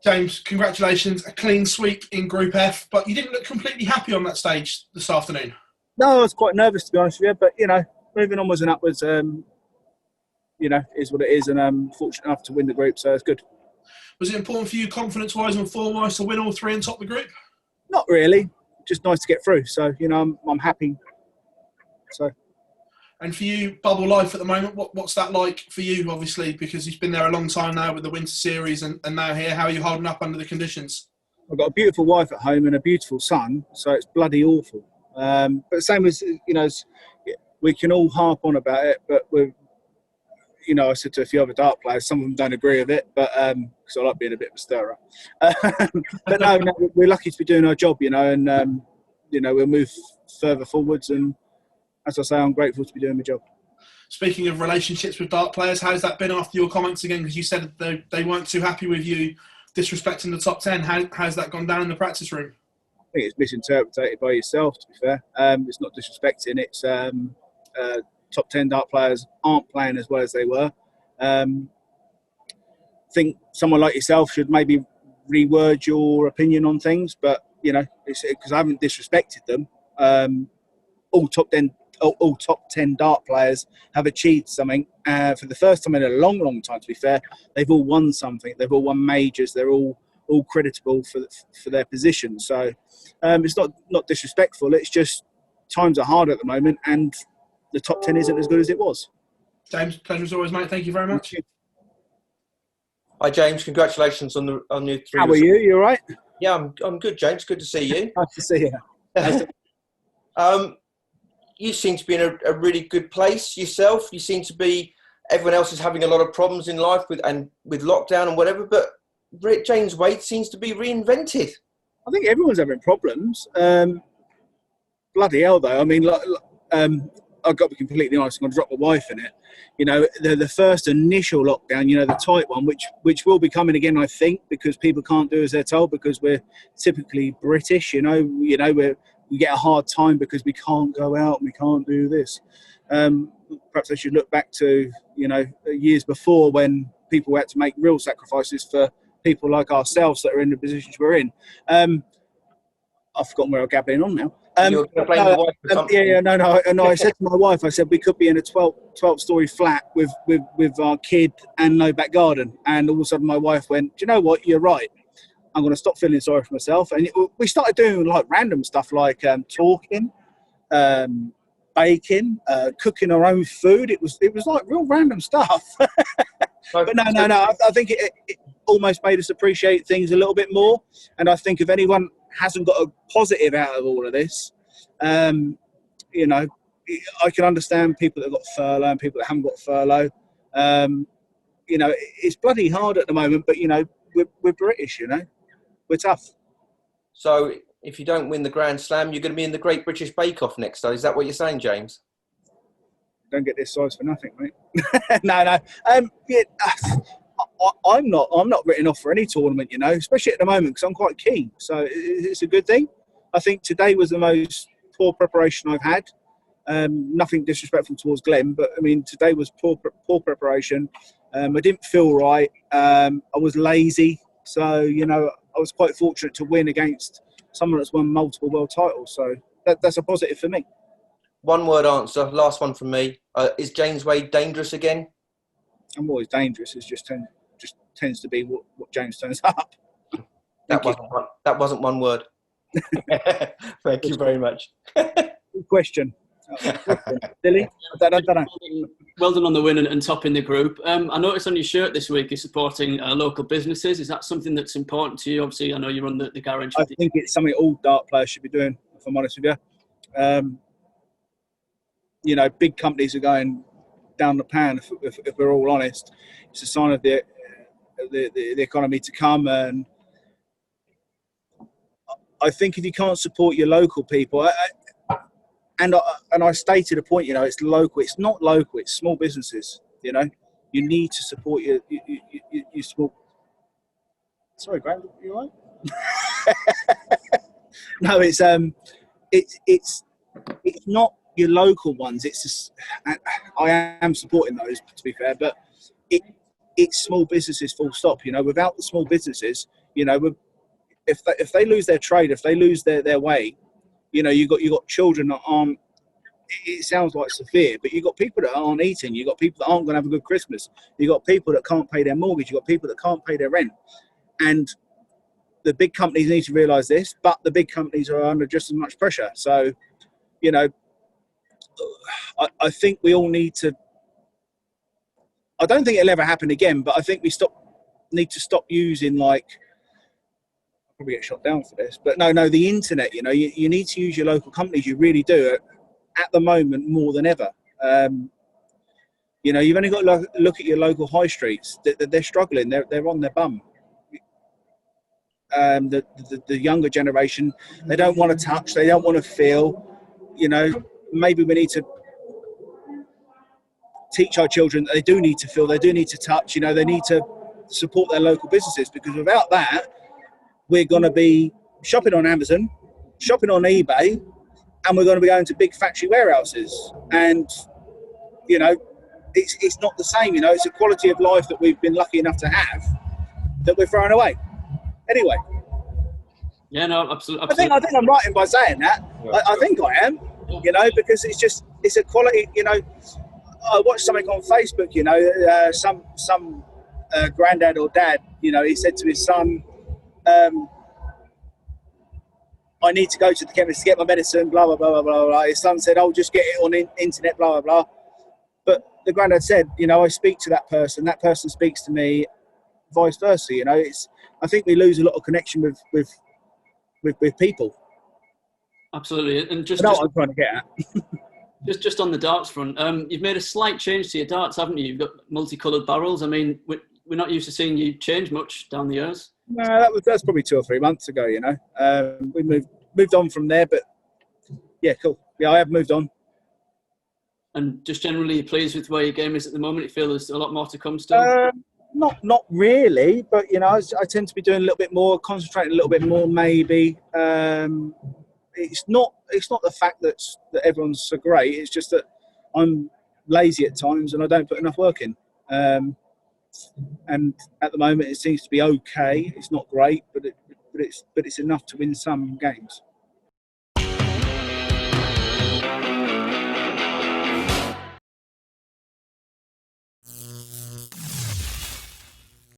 James, congratulations. A clean sweep in Group F, but you didn't look completely happy on that stage this afternoon. No, I was quite nervous, to be honest with you, but, moving onwards and upwards, is what it is, and I'm fortunate enough to win the group, so it's good. Was it important for you, confidence-wise and form-wise, to win all three and top the group? Not really. Just nice to get through. So, I'm happy. So. And for you, bubble life at the moment, what's that like for you, obviously, because you've been there a long time now with the Winter Series and now here. How are you holding up under the conditions? I've got a beautiful wife at home and a beautiful son, so it's bloody awful. But same as, we can all harp on about it, but we're, I said to a few other dart players, some of them don't agree with it, but because I like being a bit of a stirrer. But no, we're lucky to be doing our job, and we'll move further forwards. And as I say, I'm grateful to be doing my job. Speaking of relationships with dart players, how's that been after your comments again? Because you said they weren't too happy with you disrespecting the top 10. How's that gone down in the practice room? I think it's misinterpreted by yourself, to be fair. It's not disrespecting. It's top 10 dart players aren't playing as well as they were. I think someone like yourself should maybe reword your opinion on things, but, it's because I haven't disrespected them. All top 10 dart players have achieved something for the first time in a long, long time, to be fair. They've all won something. They've all won majors. They're all creditable for their position. So it's not disrespectful. It's just times are hard at the moment, and the top 10 isn't as good as it was. James, pleasure as always, mate. Thank you very much. Hi, James. Congratulations on your 3. How are you? You all right? Yeah, I'm good, James. Good to see you. Nice to see you. You seem to be in a really good place yourself. You seem to be. Everyone else is having a lot of problems in life with lockdown and whatever, but James Wade seems to be reinvented. I think everyone's having problems. Bloody hell, though. I mean, I've got to be completely honest. I'm going to drop my wife in it. The first initial lockdown, the tight one, which will be coming again, I think, because people can't do as they're told, because we're typically British. We get a hard time because we can't go out and we can't do this. Perhaps I should look back to, years before when people had to make real sacrifices for people like ourselves that are in the positions we're in. I've forgotten where I'm gabbling on now. You're going to blame the wife for something? No. I said to my wife, we could be in a 12-story flat with our kid and no back garden. And all of a sudden my wife went, do you know what? You're right. I'm going to stop feeling sorry for myself. And we started doing like random stuff like talking, baking, cooking our own food. It was like real random stuff. But no. I think it almost made us appreciate things a little bit more. And I think if anyone hasn't got a positive out of all of this, I can understand people that got furlough and people that haven't got furlough. It's bloody hard at the moment, but we're British, we're tough. So if you don't win the Grand Slam, you're going to be in the Great British Bake Off next, though. Is that what you're saying, James? Don't get this size for nothing, mate. No. I'm not written off for any tournament, especially at the moment, because I'm quite keen. So it's a good thing. I think today was the most poor preparation I've had. Nothing disrespectful towards Glenn, but I mean, today was poor preparation. I didn't feel right. I was lazy. So, I was quite fortunate to win against someone that's won multiple world titles. So that's a positive for me. One word answer, last one from me. Is James Wade dangerous again? I'm always dangerous. It just tends to be what James turns up. That wasn't one word. Thank you very much. Good question. Dilly? I don't know. Well done on the win and topping the group. I noticed on your shirt this week you're supporting local businesses. Is that something that's important to you? Obviously, I know you run the garage. I think it's something all dart players should be doing, if I'm honest with you. Big companies are going down the pan, if we're all honest. It's a sign of the economy to come. And I think if you can't support your local people, and I stated a point, it's local. It's not local. It's small businesses. You need to support your small. Sorry, Graham, you all right? No, it's not your local ones. It's just, I am supporting those, to be fair, but it's small businesses full stop. Without the small businesses, You know, if they lose their trade, if they lose their way, you know, you got children that aren't. It sounds like severe, but you've got people that aren't eating. You've got people that aren't going to have a good Christmas. You've got people that can't pay their mortgage. You've got people that can't pay their rent. And the big companies need to realise this, but the big companies are under just as much pressure. So, you know, I think we all need to. I don't think it'll ever happen again, but I think we need to stop using, like, I'll probably get shot down for this, but no, the internet. You know, you need to use your local companies. You really do. At the moment, more than ever. You know, you've only got to look at your local high streets. They're struggling. They're on their bum. The younger generation, they don't want to touch. They don't want to feel. You know, maybe we need to teach our children that they do need to feel. They do need to touch. You know, they need to support their local businesses, because without that, we're going to be shopping on Amazon, shopping on eBay, and we're going to be going to big factory warehouses. And, you know, it's not the same. You know, it's a quality of life that we've been lucky enough to have that we're throwing away. Anyway. Yeah, no, absolutely. I think I'm right in by saying that. I think I am, you know, because it's a quality, you know. I watched something on Facebook, you know, some granddad or dad, you know, he said to his son, I need to go to the chemist to get my medicine, blah, blah, blah, blah, blah, blah. His son said, just get it on internet, blah, blah, blah. But the granddad said, you know, I speak to that person speaks to me, vice versa. You know, I think we lose a lot of connection with people. Absolutely. And just what I'm trying to get at. just on the darts front, you've made a slight change to your darts, haven't you? You've got multicoloured barrels. I mean, we're not used to seeing you change much down the years. No, that's probably 2 or 3 months ago, you know. We moved on from there, but yeah, cool. Yeah, I have moved on. And just generally pleased with where your game is at the moment? You feel there's a lot more to come still? Not really, but, you know, I tend to be doing a little bit more, concentrating a little bit more maybe. It's not the fact that everyone's so great. It's just that I'm lazy at times and I don't put enough work in. And at the moment, it seems to be okay. It's not great, but it's enough to win some games.